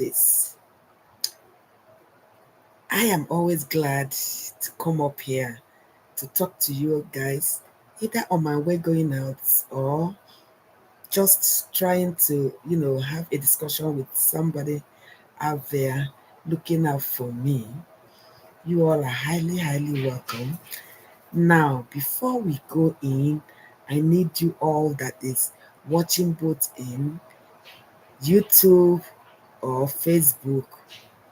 this. I am always glad to come up here to talk to you guys, either on my way going out or just trying to, have a discussion with somebody out there looking out for me. You all are highly, highly welcome. Now, before we go in, I need you all that is watching both in YouTube or Facebook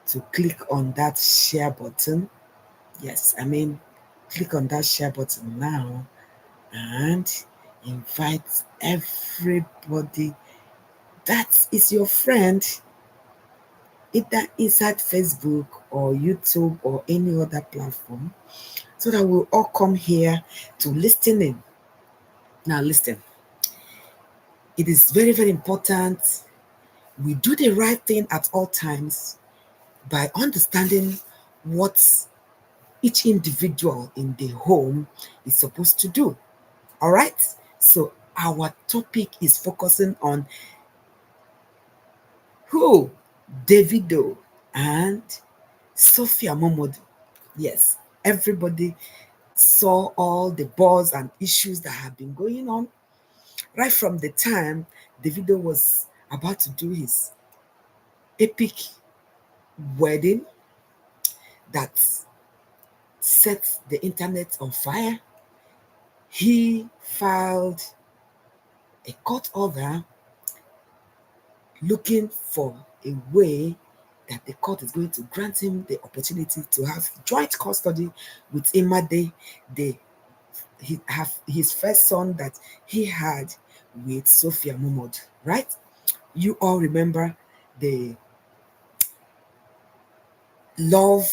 to click on that share button. Yes, click on that share button now and invite everybody that is your friend, either inside Facebook or YouTube or any other platform, so that we'll all come here to listen in. Now, listen, it is very, very important we do the right thing at all times by understanding what each individual in the home is supposed to do. All right? So, our topic is focusing on who? Davido and Sophia Momodu. Yes, everybody saw all the buzz and issues that have been going on right from the time Davido was about to do his epic wedding that set the internet on fire. He filed a court order looking for a way that the court is going to grant him the opportunity to have joint custody with Imade, his first son that he had with Sophia Momodu, right? You all remember the love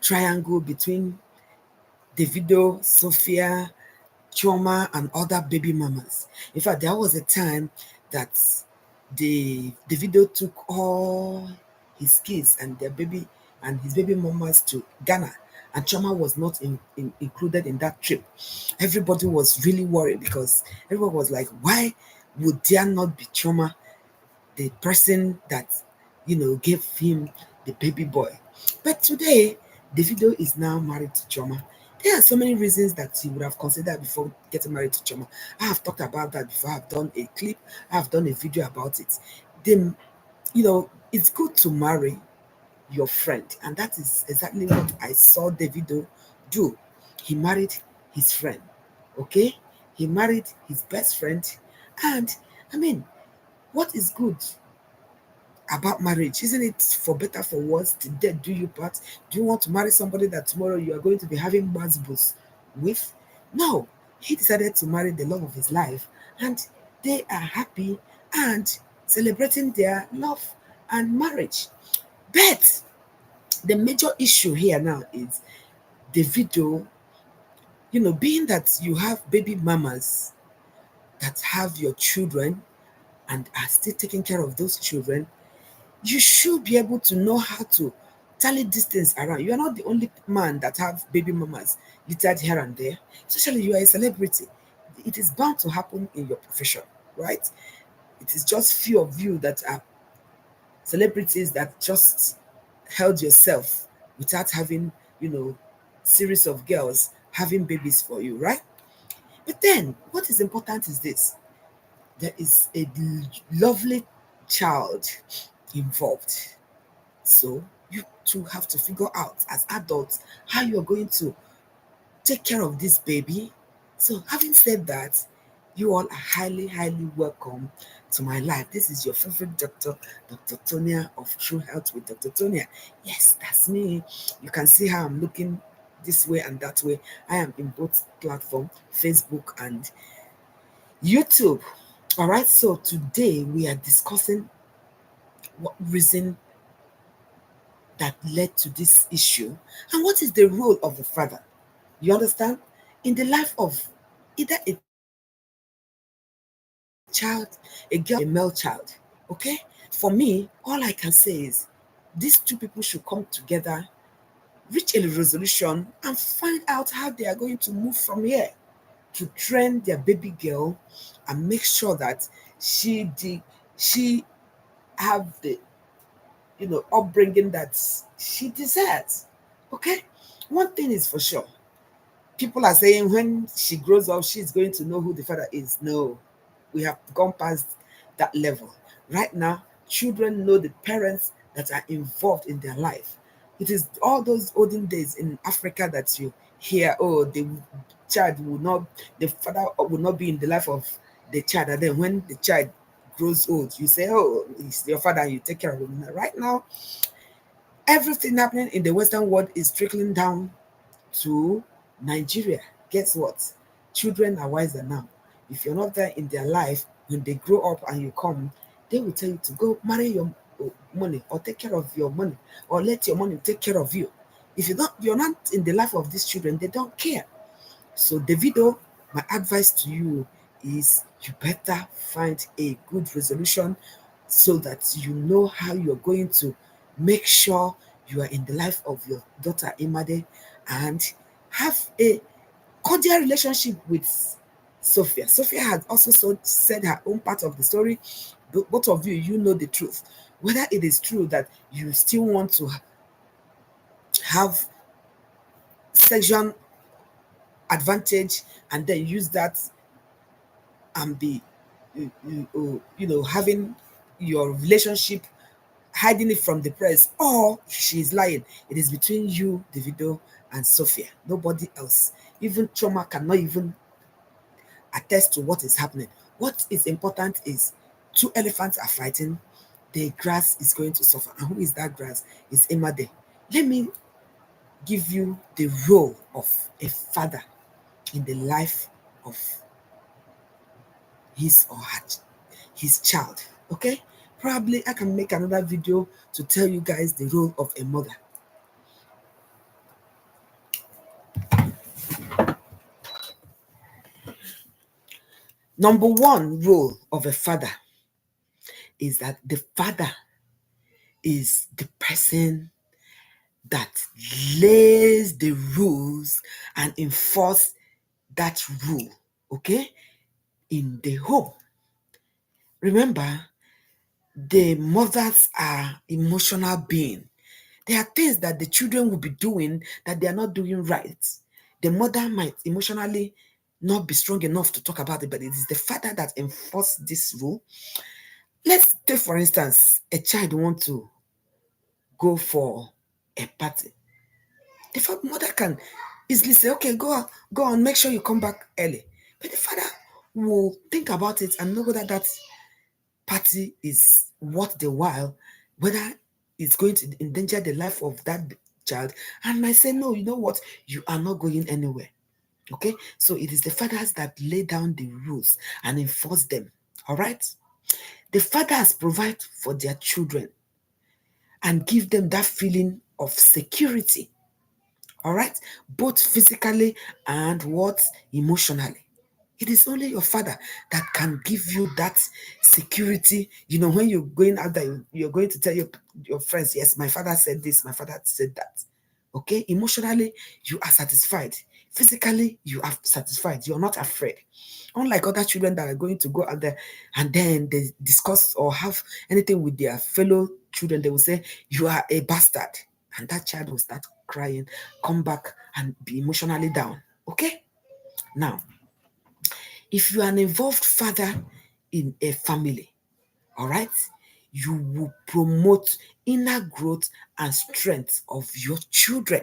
triangle between Davido, Sophia, Chioma, and other baby mamas. In fact, there was a time that Davido took all his kids and their baby and his baby mamas to Ghana, and Chioma was not included in that trip. Everybody was really worried because everyone was like, why would there not be Chioma, the person that gave him the baby boy? But today, Davido is now married to Chioma. There are so many reasons that he would have considered before getting married to Chioma. I have talked about that before. I've done a clip. I've done a video about it. Then, it's good to marry your friend, and that is exactly what I saw Davido do. He married his friend. Okay, he married his best friend, and I mean, what is good about marriage? Isn't it for better, for worse, till death do you part? Do you want to marry somebody that tomorrow you are going to be having buzzbuzz with? No, he decided to marry the love of his life, and they are happy and celebrating their love and marriage. But the major issue here now is the video, being that you have baby mamas that have your children and are still taking care of those children, you should be able to know how to tally distance around. You are not the only man that have baby mamas littered here and there. Especially you are a celebrity. It is bound to happen in your profession, right? It is just few of you that are celebrities that just held yourself without having, series of girls having babies for you, right? But then what is important is this. There is a lovely child involved. So you two have to figure out as adults how you're going to take care of this baby. So having said that, you all are highly, highly welcome to my life. This is your favorite doctor, Dr. Tonia of True Health with Dr. Tonia. Yes, that's me. You can see how I'm looking this way and that way. I am in both platforms, Facebook and YouTube. All right, so today we are discussing what reason that led to this issue and what is the role of the father. You understand? In the life of either a child, a girl, a male child. Okay? For me, all I can say is these two people should come together, reach a resolution, and find out how they are going to move from here to train their baby girl and make sure that she have the upbringing that she deserves. Okay? One thing is for sure. People are saying when she grows up, she's going to know who the father is. No, we have gone past that level. Right now, children know the parents that are involved in their life. It is all those olden days in Africa that you hear, oh, child will not, the father will not be in the life of the child. And then when the child grows old, you say, oh, it's your father, and you take care of him. Right now, everything happening in the Western world is trickling down to Nigeria. Guess what? Children are wiser now. If you're not there in their life, when they grow up and you come, they will tell you to go marry your money or take care of your money or let your money take care of you. If you're not in the life of these children, they don't care. So Davido, my advice to you is you better find a good resolution so that you know how you're going to make sure you are in the life of your daughter Imade and have a cordial relationship with Sophia. Sophia has also said her own part of the story. Both of you, you know the truth. Whether it is true that you still want to have sexual advantage and then use that and be having your relationship, hiding it from the press, or she's lying. It is between you, Davido, and Sophia, nobody else. Even Chioma cannot even attest to what is happening. What is important is two elephants are fighting, the grass is going to suffer. And who is that grass? Is Imade. Let me give you the role of a father in the life of his or her his child. Okay, probably I can make another video to tell you guys the role of a mother. Number one role of a father is that the father is the person that lays the rules and enforce that rule, okay, in the home. Remember, the mothers are emotional beings. There are things that the children will be doing that they are not doing right. The mother might emotionally not be strong enough to talk about it, but it is the father that enforces this rule. Let's take, for instance, a child want to go for a party. The mother can easily say, okay, go on, make sure you come back early. But the father will think about it and know whether that party is worth the while, whether it's going to endanger the life of that child, and might say, no, you know what, you are not going anywhere. Okay, so it is the fathers that lay down the rules and enforce them. All right, the fathers provide for their children and give them that feeling of security. All right, both physically and what emotionally. It is only your father that can give you that security. When you're going out there, you're going to tell your friends, yes, my father said this, my father said that. Okay, emotionally, you are satisfied. Physically, you are satisfied. You're not afraid. Unlike other children that are going to go out there and then they discuss or have anything with their fellow children, they will say, you are a bastard. And that child will start crying, come back and be emotionally down. Okay? Now, if you are an involved father in a family, all right, you will promote inner growth and strength of your children.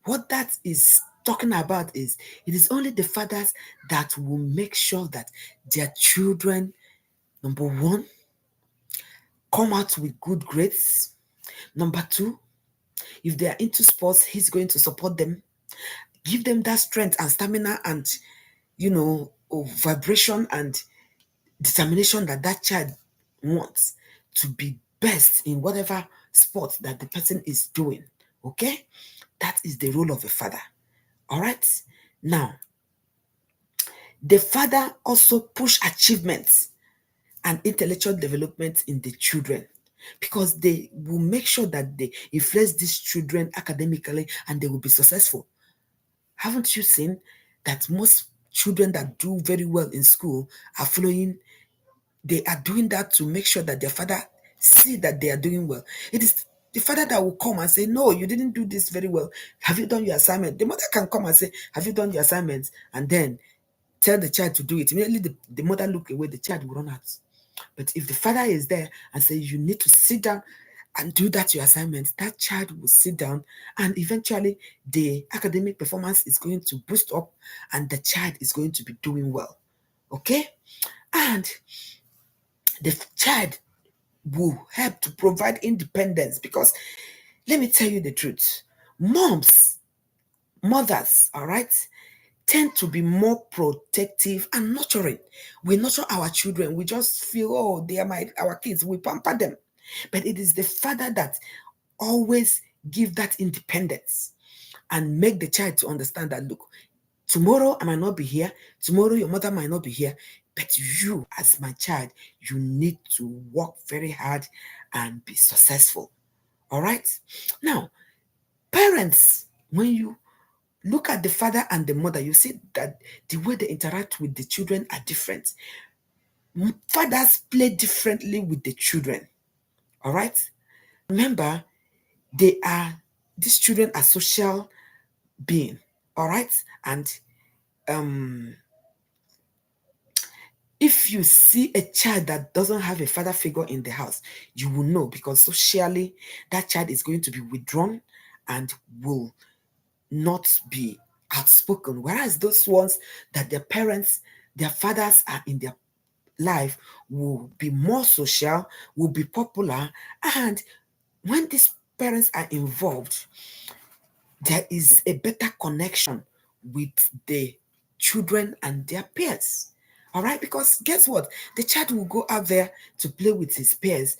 What that is talking about is it is only the fathers that will make sure that their children, number one, come out with good grades. Number two, if they are into sports, he's going to support them, give them that strength and stamina and vibration and determination that that child wants to be best in whatever sport that the person is doing. Okay, that is the role of a father. All right, now the father also push achievements and intellectual development in the children because they will make sure that they influence these children academically and they will be successful. Haven't you seen that most children that do very well in school are following? They are doing that to make sure that their father see that they are doing well. It is the father that will come and say, no, you didn't do this very well. Have you done your assignment? The mother can come and say, have you done your assignment? And then tell the child to do it. Immediately the mother look away, the child will run out. But if the father is there and say, you need to sit down and do that your assignment, that child will sit down, and eventually the academic performance is going to boost up and the child is going to be doing well. Okay? And the child will help to provide independence, because let me tell you the truth. Mothers, all right, tend to be more protective and nurturing. We nurture our children. We just feel, oh, they are our kids. We pamper them. But it is the father that always give that independence and make the child to understand that, look, tomorrow I might not be here. Tomorrow your mother might not be here. But you, as my child, you need to work very hard and be successful. All right? Now, parents, when you look at the father and the mother, you see that the way they interact with the children are different. Fathers play differently with the children. All right? Remember, these children are social being. All right? And if you see a child that doesn't have a father figure in the house, you will know, because socially that child is going to be withdrawn and will not be outspoken. Whereas those ones that their parents, their fathers are in their life, will be more social, will be popular. And when these parents are involved, there is a better connection with the children and their peers. All right, because guess what? The child will go out there to play with his peers.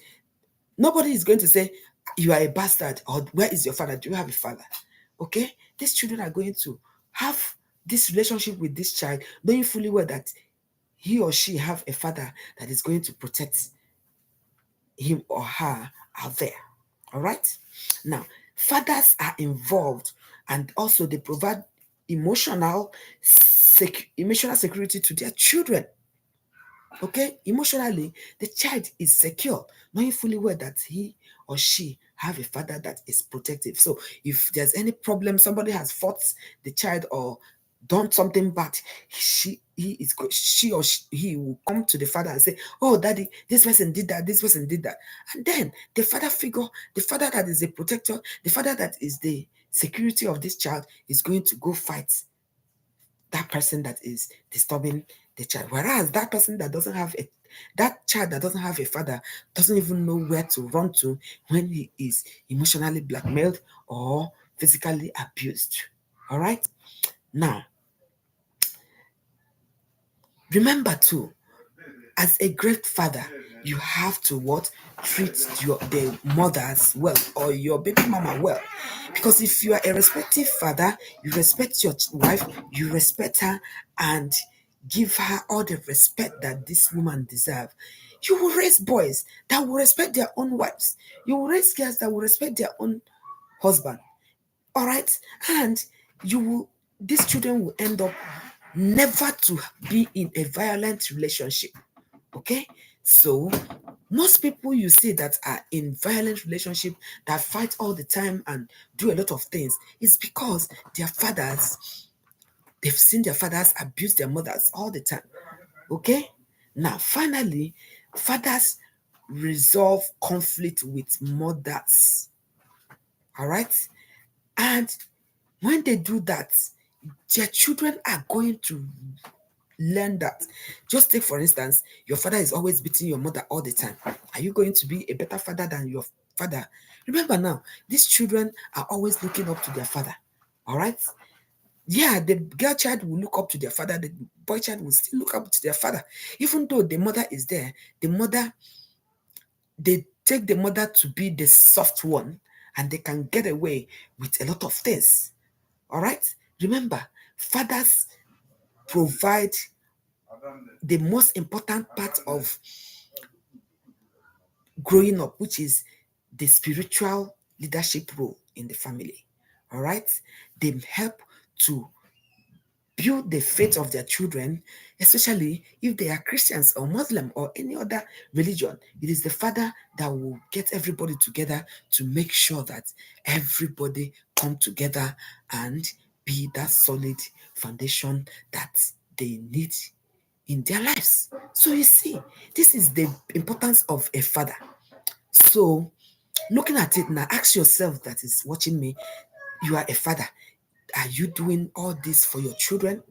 Nobody is going to say, you are a bastard, or where is your father? Do you have a father? Okay? These children are going to have this relationship with this child, knowing fully well that he or she have a father that is going to protect him or her out there. All right? Now, fathers are involved, and also they provide emotional security to their children. Okay, emotionally, the child is secure, knowing fully well that he or she have a father that is protective. So if there's any problem, somebody has fought the child or done something bad, she or he will come to the father and say, oh daddy, this person did that, this person did that. And then the father figure, the father that is a protector, the father that is the security of this child, is going to go fight that person that is disturbing the child. Whereas that child that doesn't have a father doesn't even know where to run to when he is emotionally blackmailed or physically abused. All right? Now, remember too, as a great father, you have to what? Treat the mothers well, or your baby mama well. Because if you are a respective father, you respect your wife, you respect her, and give her all the respect that this woman deserves. You will raise boys that will respect their own wives. You will raise girls that will respect their own husband. All right? And these children will end up never to be in a violent relationship. Okay? So most people you see that are in violent relationship, that fight all the time and do a lot of things, is because they've seen their fathers abuse their mothers all the time. Okay? Now, finally, fathers resolve conflict with mothers. All right? And when they do that, their children are going to learn that. Just take, for instance, your father is always beating your mother all the time. Are you going to be a better father than your father? Remember now, these children are always looking up to their father. All right? Yeah, the girl child will look up to their father, the boy child will still look up to their father. Even though the mother is there, they take the mother to be the soft one, and they can get away with a lot of things. All right? Remember, fathers provide the most important part of growing up, which is the spiritual leadership role in the family. All right? They help to build the faith of their children, especially if they are Christians or Muslim or any other religion. It is the father that will get everybody together to make sure that everybody come together and be that solid foundation that they need in their lives. So you see, this is the importance of a father. So looking at it now, ask yourself that is watching me, you are a father. Are you doing all this for your children?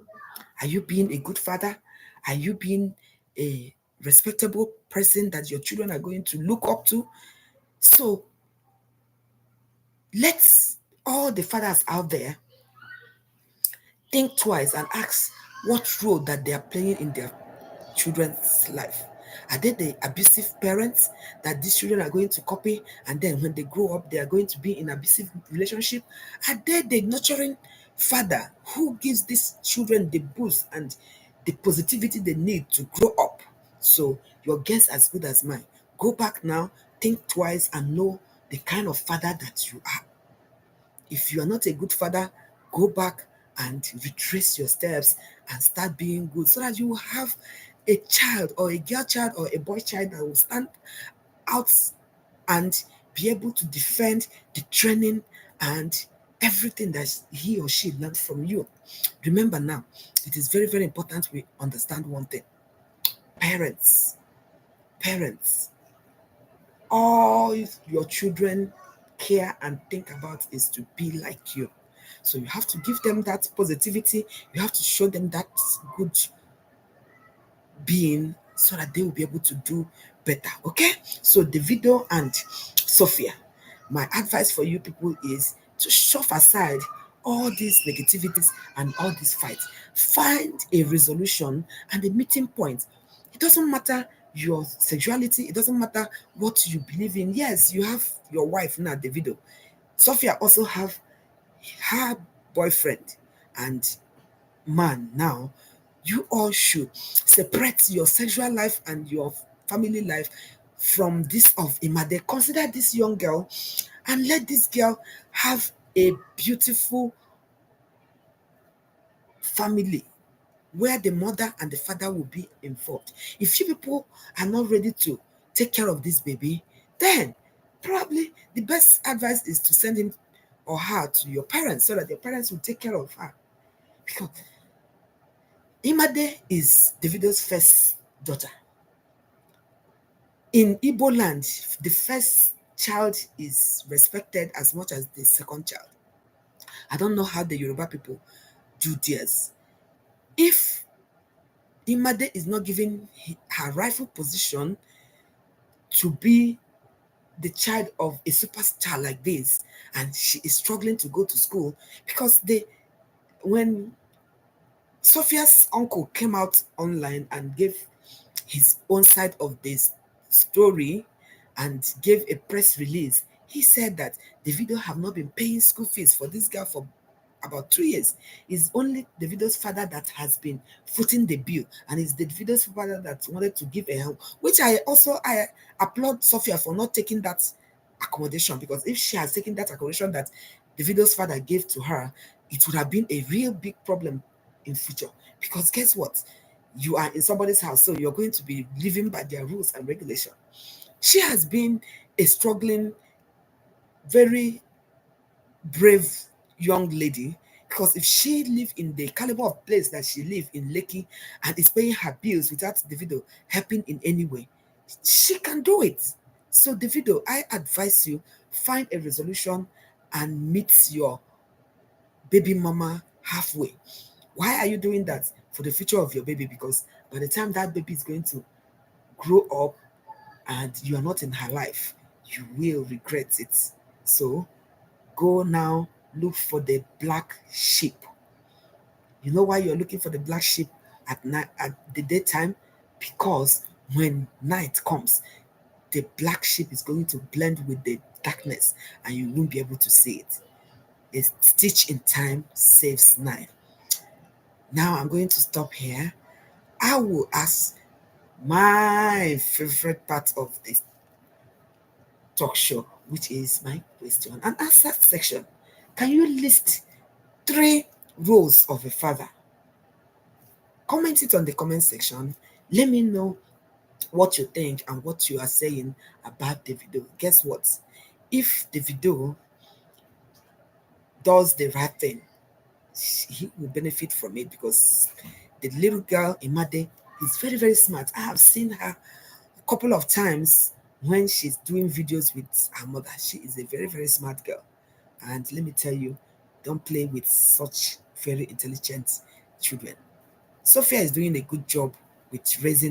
Are you being a good father? Are you being a respectable person that your children are going to look up to? So let's all the fathers out there think twice and ask what role that they are playing in their children's life. Are they the abusive parents that these children are going to copy, and then when they grow up they are going to be in abusive relationship? Are they the nurturing father who gives these children the boost and the positivity they need to grow up? So your guess as good as mine. Go back now, think twice, and know the kind of father that you are. If you are not a good father, go back and retrace your steps and start being good so that you will have a child or a girl child or a boy child that will stand out and be able to defend the training and everything that he or she learned from you. Remember now, it is very, very important we understand one thing. Parents, parents, all your children care and think about is to be like you. So you have to give them that positivity. You have to show them that good being so that they will be able to do better. Okay? So Davido and Sophia, my advice for you people is to shove aside all these negativities and all these fights. Find a resolution and a meeting point. It doesn't matter your sexuality, it doesn't matter what you believe in. Yes, you have your wife now, Davido. Sophia also have her boyfriend and man now. You all should separate your sexual life and your family life from this of Imade. Consider this young girl and let this girl have a beautiful family where the mother and the father will be involved. If you people are not ready to take care of this baby, then probably the best advice is to send him or her to your parents so that your parents will take care of her. Because Imade is Davido's first daughter. In Igbo land, the first child is respected as much as the second child. I don't know how the Yoruba people do theirs. If Imade is not given her rightful position to be the child of a superstar like this, and she is struggling to go to school, because when Sophia's uncle came out online and gave his own side of this story and gave a press release, he said that Davido have not been paying school fees for this girl for about 2 years. It's only Davido's father that has been footing the bill, and it's Davido's father that wanted to give a help, which I applaud Sophia for not taking that accommodation, because if she has taken that accommodation that Davido's father gave to her, it would have been a real big problem in future. Because guess what? You are in somebody's house, so you're going to be living by their rules and regulation. She has been a struggling, very brave young lady, because if she live in the caliber of place that she live in Lekki and is paying her bills without Davido helping in any way, she can do it. So Davido, I advise you, find a resolution and meet your baby mama halfway. Why are you doing that? For the future of your baby, because by the time that baby is going to grow up and you are not in her life, you will regret it. So go now, look for the black sheep. You know why you're looking for the black sheep at night, at the daytime? Because when night comes, the black sheep is going to blend with the darkness and you won't be able to see it. A stitch in time saves nine. Now I'm going to stop here. I will ask my favorite part of this talk show, which is my question and answer section. Can you list 3 roles of a father? Comment it on the comment section. Let me know what you think and what you are saying about Davido. Guess what? If Davido does the right thing, he will benefit from it because the little girl Imade is very, very smart. I have seen her a couple of times when she's doing videos with her mother. She is a very, very smart girl. And let me tell you, don't play with such very intelligent children. Sophia is doing a good job with raising